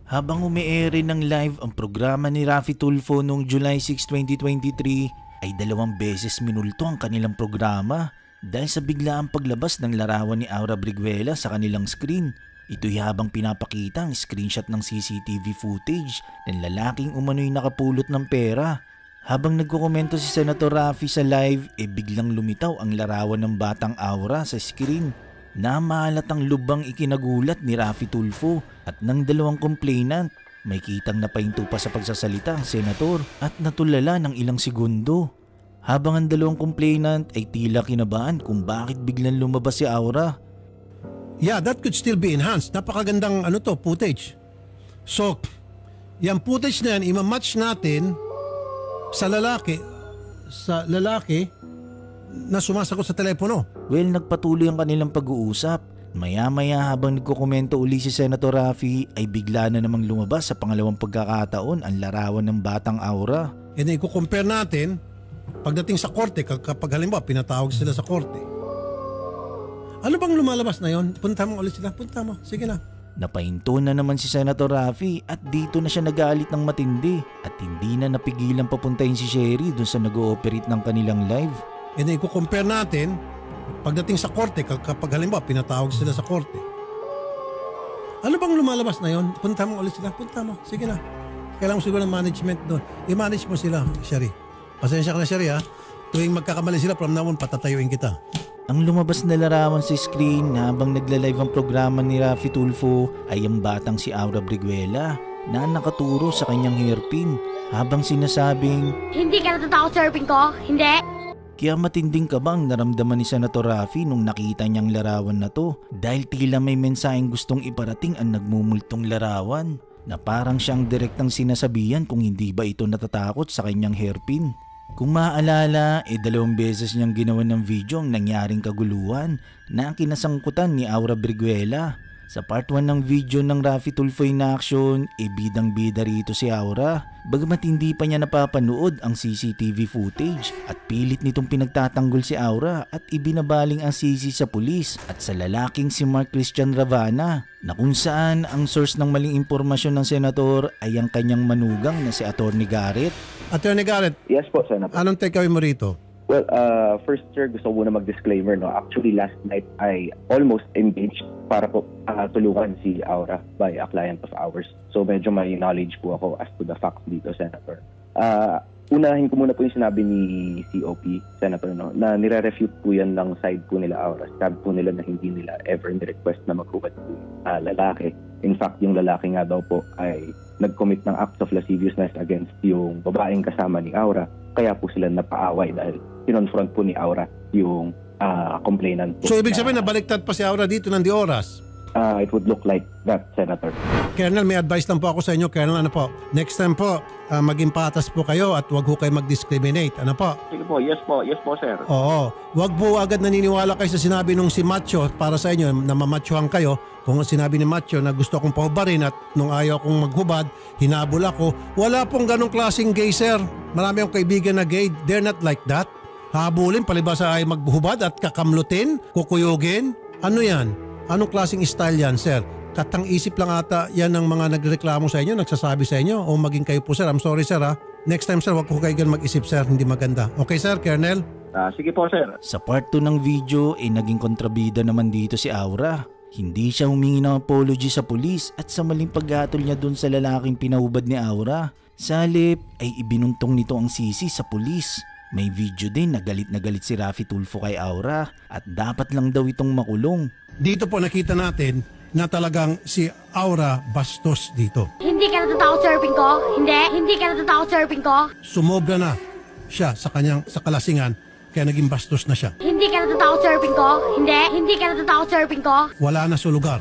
Habang umiere ng live ang programa ni Raffy Tulfo noong July 6, 2023 ay 2 beses minulto ang kanilang programa dahil sa biglaang paglabas ng larawan ni Aura Briguela sa kanilang screen. Ito'y habang pinapakita ang screenshot ng CCTV footage ng lalaking umano'y nakapulot ng pera. Habang nagkukomento si Senator Raffy sa live, biglang lumitaw ang larawan ng batang Aura sa screen. Namahalatang lubang ikinagulat ni Raffy Tulfo at ng 2 complainant. May kitang napahinto pa sa pagsasalita ang senator at natulala ng ilang segundo. Habang ang 2 complainant ay tila kinabahan kung bakit biglang lumabas si Aura. Yeah, that could still be enhanced. Napakagandang footage. So, yung footage na yan, imamatch natin sa lalaki na sumasagot sa telepono. Well, nagpatuloy ang kanilang pag-uusap. Maya-maya habang nagkukomento uli si Senator Raffy ay bigla na namang lumabas sa pangalawang pagkakataon ang larawan ng batang Aura. E na i-compare natin pagdating sa korte, kapag halimbawa pinatawag sila sa korte. Ano bang lumalabas na yon? Punta mo ulit sila. Punta mo. Sige na. Napahinto na naman si Senator Raffy at dito na siya nagalit ng matindi at hindi na napigilan papuntahin si Sherry dun sa nag-ooperate ng kanilang live. E na i-compare natin pagdating sa korte, kapag halimbawa pinatawag sila sa korte. Ano bang lumalabas na yon? Punta mo ulit sila. Punta mo. Sige na. Kailangan mo siguro ng management doon. I-manage mo sila, Sherry. Pasensya ka na, Sherry, ha? Tuwing magkakamali sila, from now on, patatayuin kita. Ang lumabas na larawan sa screen habang nagla-live ang programa ni Raffy Tulfo ay ang batang si Aura Briguela na nakaturo sa kanyang hairpin habang sinasabing, "Hindi ka natatakot sa hairpin ko? Hindi?" Kaya matinding kabang naramdaman ni Senator Raffy nung nakita niyang larawan na to dahil tila may mensaheng gustong iparating ang nagmumultong larawan na parang siyang direktang sinasabihan kung hindi ba ito natatakot sa kanyang hairpin. Kung maaalala, 2 beses niyang ginawa ng video ang nangyaring kaguluhan na kinasangkutan ni Aura Briguela. Sa part 1 ng video ng Raffy Tulfo in action, bidang-bida rito si Aura. Bagamat hindi pa niya napapanood ang CCTV footage at pilit nitong pinagtatanggol si Aura at ibinabaling ang sisi sa pulis at sa lalaking si Mark Christian Ravana na kung saan ang source ng maling impormasyon ng senator ay ang kanyang manugang na si Atty. Garrett. Atty. Garrett. Yes po, Senator. Anong takeaway mo rito? Well, first sir, gusto ko muna mag-disclaimer. No? Actually, last night I almost engaged para po tulungan si Aura by a client of ours. So medyo may knowledge po ako as to the facts dito, Senator. Unahin ko muna po yung sinabi ni COP, Senator, no, na nire-refute po yan ng side po nila Aura. Sabi po nila na hindi nila ever ni-request na maghubad po lalaki. In fact, yung lalaki nga daw po ay nag-commit ng acts of lasciviousness against yung babaeng kasama ni Aura. Kaya po sila napaaway dahil kinonfront po ni Aura yung complainant po. So ibig sabihin na baliktad pa si Aura dito ng di oras? It would look like that, Senator. Colonel, may advice lang po ako sa inyo. Colonel, ano po? Next time po, maging patas po kayo at wag ho kayo mag-discriminate. Ano po? Sige po, yes po, sir. Oo. Wag po agad naniniwala kayo sa sinabi nung si Macho para sa inyo na mamachohan kayo. Kung sinabi ni Macho na gusto akong pahubarin at nung ayaw akong maghubad, hinabol ako. Wala pong ganong klaseng gay, sir. Marami akong kaibigan na gay. They're not like that. Habulin, palibasa ay magbuhubad at kakamlutin, kukuyugin. Ano yan? Anong klaseng style yan, sir? Katang-isip lang ata yan ng mga nagreklamo sa inyo, nagsasabi sa inyo, o maging kayo po, sir. I'm sorry, sir, ha? Next time, sir, wag ko kayo ganun mag-isip, sir. Hindi maganda. Okay, sir, Colonel? Sige po, sir. Sa part 2 ng video, naging kontrabida naman dito si Aura. Hindi siya humingi ng apology sa pulis at sa maling paghatol niya dun sa lalaking pinahubad ni Aura. Sa halip ay ibinuntong nito ang sisi sa pulis. May video din na galit si Raffy Tulfo kay Aura at dapat lang daw itong makulong. Dito po nakita natin na talagang si Aura bastos dito. "Hindi ka natatakot sa hairpin ko? Hindi ka natatakot sa hairpin ko?" Sumobra na siya sa kalasingan kaya naging bastos na siya. "Hindi ka natatakot sa hairpin ko? Hindi ka natatakot sa hairpin ko?" Wala na sa lugar.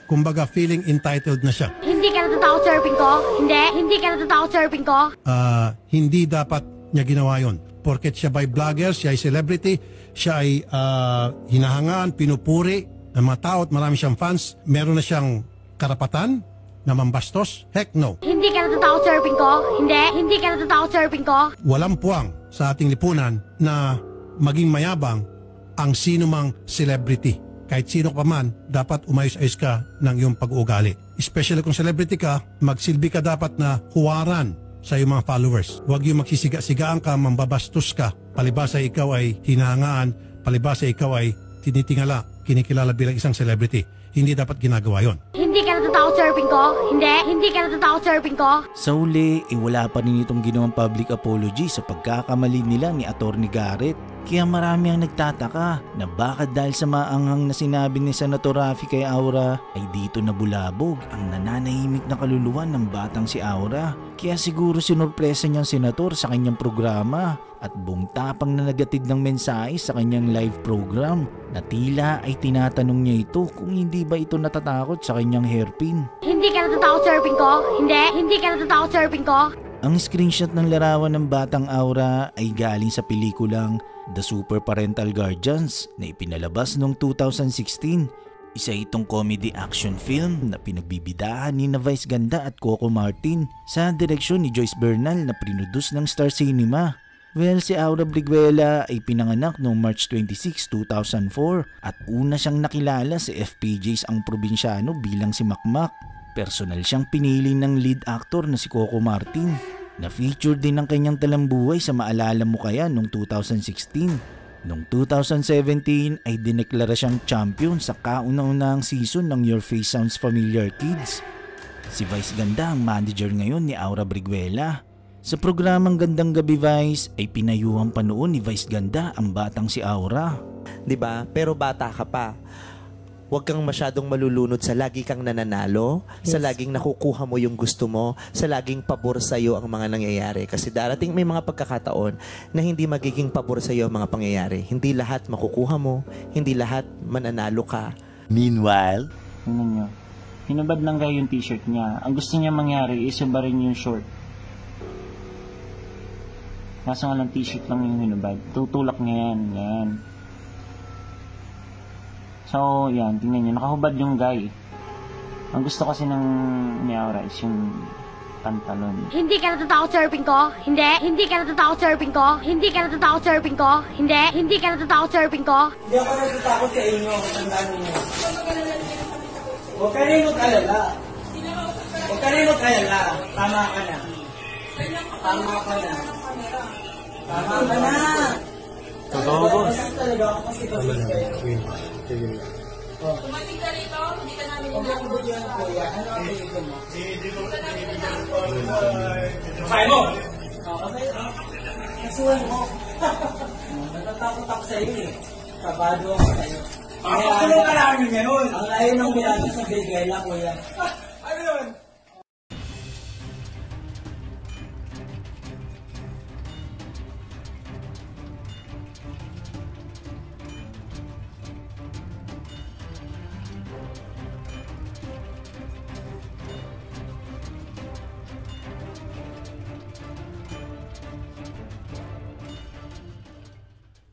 Kumbaga feeling entitled na siya. "Hindi ka natatakot sa hairpin ko? Hindi ka natatakot sa hairpin ko?" Hindi dapat niya ginawa yun. Porket siya by vlogger, siya ay celebrity, siya ay hinahangaan, pinupuri ng mga tao at marami siyang fans. Meron na siyang karapatan na mambastos? Heck no. "Hindi ka natatakot sa hairpin ko? Hindi ka natatakot sa hairpin ko?" Walang puwang sa ating lipunan na maging mayabang ang sino mang celebrity. kahit sino pa man, dapat umayos-ayos ka ng iyong pag-uugali. Especially kung celebrity ka, magsilbi ka dapat na huwaran sa iyong mga followers. Huwag yung magsisiga-sigaan ka, mambabastos ka, palibasa ikaw ay hinahangaan, palibasa ikaw ay tinitingala, kinikilala bilang isang celebrity. Hindi dapat ginagawa yon. Hindi ka natatakot sa surfing ko? Hindi ka natatakot sa surfing ko? Sa uli, wala pa rin itong ginawang public apology sa pagkakamali nila ni Atty. Garrett. Kaya marami ang nagtataka na bakit dahil sa maanghang na sinabi ni Senator Raffy kay Aura ay dito nabulabog ang nananahimik na kaluluwa ng batang si Aura. Kaya siguro sinurpresa niyang senator sa kanyang programa at buong tapang na nagatid ng mensahe sa kanyang live program na tila ay tinatanong niya ito kung hindi ba ito natatakot sa kanyang hairpin. Hindi ka natatakot sa surfing ko? Hindi ka natatakot sa surfing ko? Ang screenshot ng larawan ng batang Aura ay galing sa pelikulang The Super Parental Guardians na ipinalabas noong 2016. Isa itong comedy action film na pinagbibidahan ni Vice Ganda at Coco Martin sa direksyon ni Joyce Bernal na produce ng Star Cinema. Well, si Aura Briguela ay pinanganak noong March 26, 2004 at una siyang nakilala sa FPJs ang probinsyano bilang si Makmak. Personal siyang pinili ng lead actor na si Coco Martin. Na-feature din ang kanyang talambuhay sa Maalala Mo Kaya noong 2016. Noong 2017 ay dineklara siyang champion sa kauna-unahang season ng Your Face Sounds Familiar Kids. Si Vice Ganda ang manager ngayon ni Aura Briguela. Sa programang Gandang Gabi Vice ay pinayuhan pa noon ni Vice Ganda ang batang si Aura. Diba? Pero bata ka pa. Huwag kang masyadong malulunod sa lagi kang nananalo, sa laging nakukuha mo yung gusto mo, sa laging pabor sa'yo ang mga nangyayari. Kasi darating may mga pagkakataon na hindi magiging pabor sa'yo ang mga pangyayari. Hindi lahat makukuha mo, hindi lahat mananalo ka. Meanwhile, tingnan nyo, hinubad lang kayo yung t-shirt niya. Ang gusto niya mangyari is rin yung short. Kaso nga lang t-shirt lang yung hinubad. Tutulak niya yan. So, yan, tingnan nyo, nakahubad yung guy. Ang gusto kasi ng ni Aura is yung pantalon. Hindi ka natatakot sa surfing ko? Hindi ka natatakot sa surfing ko? Hindi ka natatakot sa surfing ko? Hindi ka natatakot sa surfing ko? Hindi ako natatakot sa inyo, tandaan niyo. Huwag ka rin mag-alala. Huwag ka rin mag-alala. Tama ka na. Tama ka na. Tama ka na. Totoo, boss. Talaga ako kasi Tumating ka rito, hindi ka namin inaabot. Kuya, ano ang bilito mo? Kaya mo! Kasuhan mo. Natatakot ako sa iyo eh. Kabado ako sa iyo. Papakulong ka namin ganun. Ang ayaw ng bilado sa bigay lang, kuya.